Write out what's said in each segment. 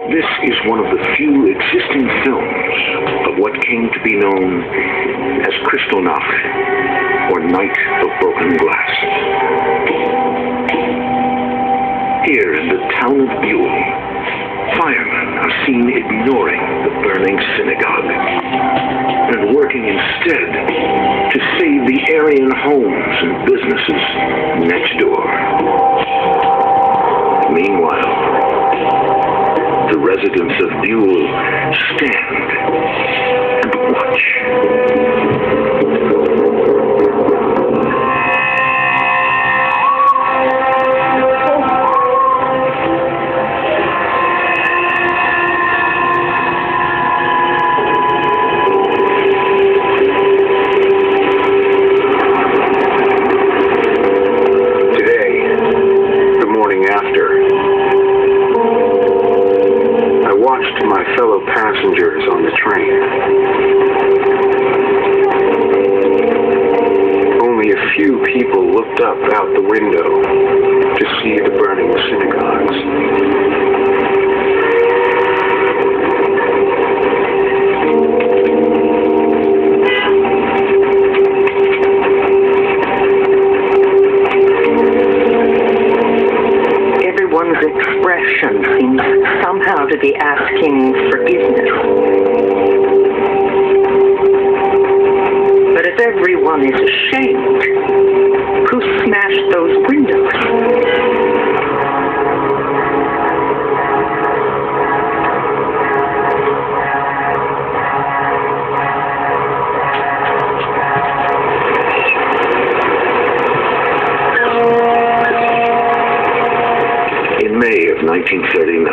This is one of the few existing films of what came to be known as Kristallnacht, or Night of Broken Glass. Here in the town of Buell, firemen are seen ignoring the burning synagogue and working instead to save the Aryan homes and businesses next door. Meanwhile, the residents of Buell stand and watch. My fellow passengers on the train. Only a few people looked up out the window to see the burning synagogues. Everyone's expression seems somehow to be asking forgiveness. But if everyone is ashamed, who smashed those windows? In May of 1939,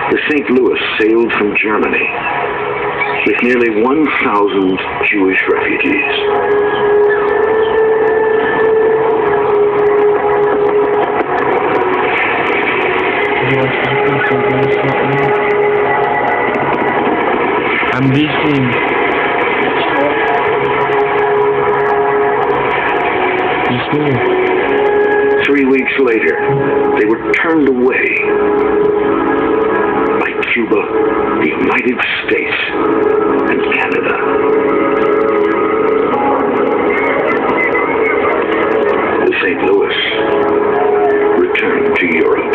the St. Louis sailed from Germany with nearly 1,000 Jewish refugees. I'm listening. 3 weeks later, they were turned away by Cuba, the United States, and Canada. The St. Louis returned to Europe.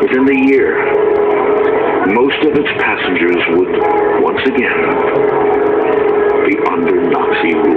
Within the year, most of its passengers would once again be under Nazi rule.